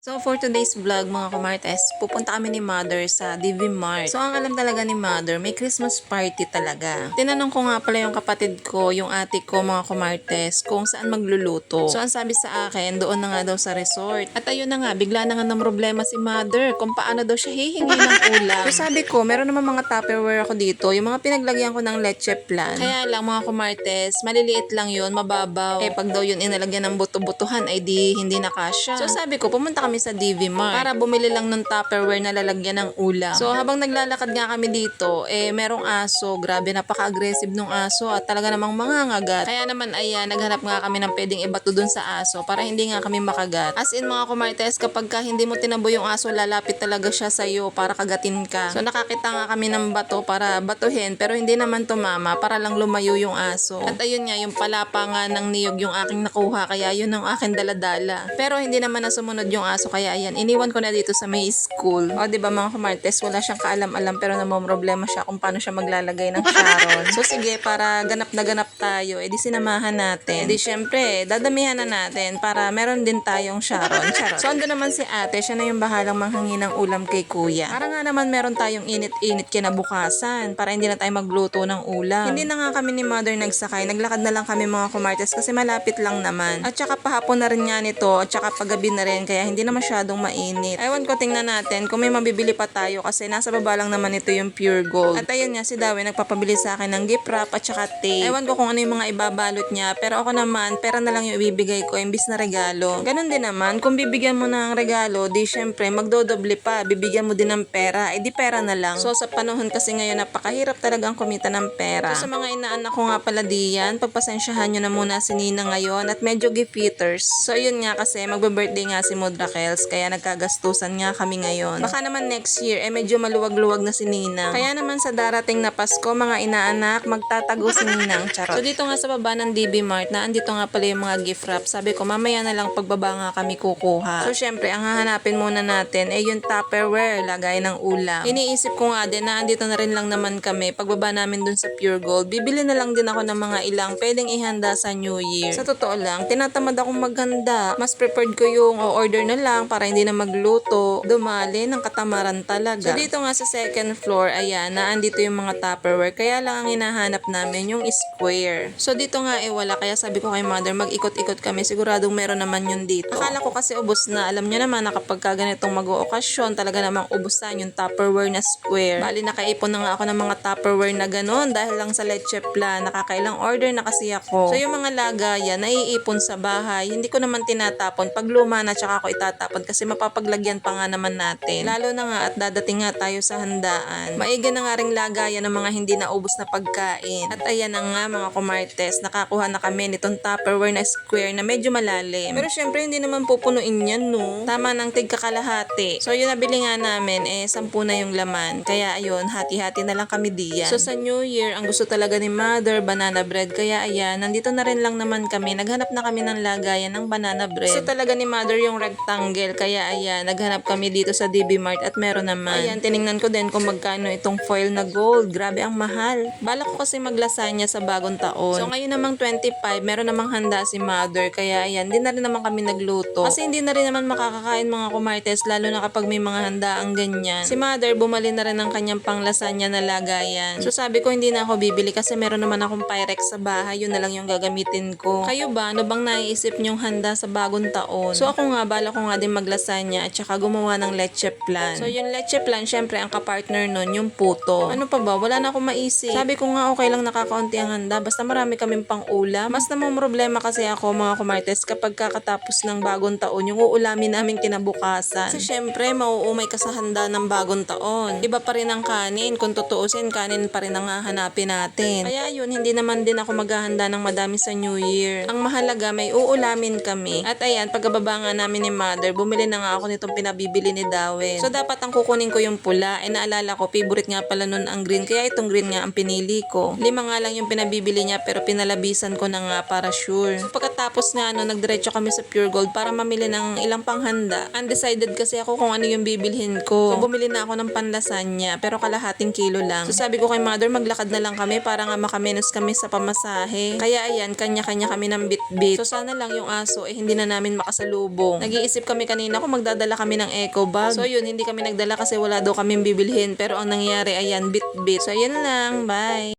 So for today's vlog mga kumartes, pupunta kami ni Mother sa DV Mart. So ang alam talaga ni Mother, may Christmas party talaga. Tinanong ko nga pala yung kapatid ko, yung ate ko mga kumartes, kung saan magluluto. So ang sabi sa akin, doon na nga daw sa resort. At ayun na nga, bigla na nga ng problema si Mother kung paano daw siya hihingi ng ulam. So sabi ko, meron naman mga Tupperware ako dito, yung mga pinaglagyan ko ng leche plan. Kaya lang mga kumartes, maliliit lang yun, mababaw. Eh pag daw yun inalagyan ng buto-butuhan, ay di hindi na kasya. So sabi ko, pumunta kami sa DV Mart para bumili lang ng Tupperware na lalagyan ng ulam. So habang naglalakad nga kami dito, merong aso. Grabe, napaka-aggressive nung aso at talaga namang mangangagat. Kaya naman ayan, naghanap nga kami ng pwedeng ibato dun sa aso para hindi nga kami makagat. As in mga kumartes, kapag ka hindi mo tinabo yung aso, lalapit talaga siya sa'yo para kagatin ka. So nakakita nga kami ng bato para batuhin pero hindi naman tumama para lang lumayo yung aso. At ayun nga, yung palapa nga ng niyog yung aking nakuha kaya yun ang aking daladala. Pero hindi naman na sumunod yung aso kaya ayan, iniwan ko na dito sa may school. O diba mga kumartes, wala siyang kaalam-alam pero namomroblema siya kung paano siya maglalagay ng Sharon. So sige, para ganap na ganap tayo, edi sinamahan natin. Edi syempre, dadamihan na natin para meron din tayong Sharon. Charot. So ando naman si ate, siya na yung bahalang manghangi ng ulam kay kuya. Para nga naman meron tayong init-init kinabukasan para hindi na tayo magluto ng ulam. Hindi na nga kami ni Mother nagsakay, naglakad na lang kami mga kumartes kasi malapit lang naman. At saka pahapon na rin nga nito at saka paggabi na rin kaya hindi na masyadong mainit. Ewan ko, tingnan natin kung may mabibili pa tayo kasi nasa baba lang naman ito yung pure gold. At ayun nga, si Dawi nagpapabili sa akin ng gift wrap at saka tape. Ewan ko kung ano yung mga ibabalot niya pero ako naman, pera na lang yung ibibigay ko imbis na regalo. Ganon din naman, kung bibigyan mo ng regalo, di syempre magdodoble pa, bibigyan mo din ng pera, di pera na lang. So sa panahon kasi ngayon, napakahirap talagang kumita ng pera. So sa mga inaanak ko nga pala diyan, pagpasensyahan nyo na muna si Nina ngayon at medyo gift eaters. So yun nga kasi, magbe-birthday nga si Modra Kels, kaya nagkagastusan nga kami ngayon. Baka naman next year, medyo maluwag-luwag na si Nina. Kaya naman sa darating na Pasko, mga inaanak, magtatago si Ninang. Charot. So dito nga sa baba ng DB Mart, na andito nga pala yung mga gift wrap. Sabi ko, mamaya na lang pagbaba nga kami kukuha. So syempre, ang hahanapin muna natin ay yung Tupperware, lagay ng ulam. Iniisip ko nga din na andito na rin lang naman kami. Pagbaba namin dun sa Pure Gold, bibili na lang din ako ng mga ilang pwedeng ihanda sa New Year. Sa totoo lang, tinatamad akong maghanda. Mas preferred ko yung order na lang para hindi na magluto. Dumali ng katamaran talaga. So dito nga sa second floor, ayan, naandito yung mga Tupperware. Kaya lang ang hinahanap namin yung square. So dito nga wala. Kaya sabi ko kay Mother, mag-ikot-ikot kami. Siguradong meron naman yun dito. Akala ko kasi ubos na. Alam nyo naman na kapag ganitong mag-ookasyon, talaga namang ubusan yung Tupperware na square. Bali nakaipon na nga ako ng mga Tupperware na ganon dahil lang sa leche plan. Nakakailang order na kasi ako. So yung mga lagayan, naiipon sa bahay. Hindi ko naman tinatapon. Pag luma na, tsaka ako itatapon kasi mapapaglagyan pa nga naman natin. Lalo na nga at dadating nga tayo sa handaan. Maiga na nga ring lagayan ng mga hindi naubos na pagkain. At ayan na nga mga kumartes, nakakuha na kami nitong Tupperware na square na medyo malalim. Pero syempre hindi naman pupunuin yan, no? Tama ng tigkakalahati. So yun nabili nga namin, 10 na yung laman. Kaya ayun, hati-hati na lang kami diyan. So sa New Year, ang gusto talaga ni Mother, banana bread. Kaya ayan, nandito na rin lang naman kami. Naghanap na kami ng lagayan ng banana bread. So talaga ni Mother yung rectangle. Kaya ayan, naghanap kami dito sa DB Mart at meron naman. Ayan, tiningnan ko din kung magkano itong foil na gold. Grabe, ang mahal. Balak ko kasi maglasanya sa bagong taon. So ngayon namang 25, meron namang handa si Mother. Kaya ayan, hindi na rin naman kami nagluto. Kasi hindi na rin naman makakakain mga kumartes, lalo na kapag may mga handaang ganyan. Si Mother, bumali na rin ng kanyang panglasanya na lagayan. So sabi ko, hindi na ako bibili kasi meron naman akong Pyrex sa bahay. Yun na lang yung gagamitin ko. Kayo ba? Ano bang naiisip nyong handa sa bagong taon? So ako nga, bala ko nga din maglasanya at saka gumawa ng leche plan. So yung leche plan, syempre ang kapartner nun, yung puto. Ano pa ba? Wala na akong maisip. Sabi ko nga, okay lang nakakaunti ang handa. Basta marami kaming pang ulam. Mas namomroblema kasi ako mga kumartes kapag kakatapos ng bagong taon, yung uulamin namin kinabukasan. Kasi syempre, mauumay ka sa handa ng bagong taon. Iba pa rin ang kanin. Kung tutuusin, kanin pa rin ang hahanapin natin. Kaya yun, hindi naman din ako maghahanda ng madami sa New Year. Ang mahalaga, may uulamin kami. At ayan, pagkababa nga namin ni Mother, bumili na nga ako nitong pinabibili ni Dawen. So dapat ang kukunin ko yung pula. Naalala ko, favorite nga pala nun ang green. Kaya itong green nga ang pinili ko. 5 nga lang yung pinabibili niya pero pinalabisan ko na nga para sure. So pagkatapos nga nagdiretso kami sa Pure Gold para mamili ng ilang panghanda. Undecided kasi ako kung ano yung bibilhin ko. So bumili na ako ng panlasanya pero kalahating kilo lang. So sabi ko kay Mother, maglakad na lang kami para nga makamenos kami sa pamasahe. Kaya ayan, kanya-kanya kami ng bit-bit. So sana lang yung aso hindi na namin makasalubong. Nag-iisip kami kanina kung magdadala kami ng eco bag. So yun, hindi kami nagdala kasi wala daw kaming bibilhin. Pero ang nangyari, ayan, bit-bit. So yun lang, bye!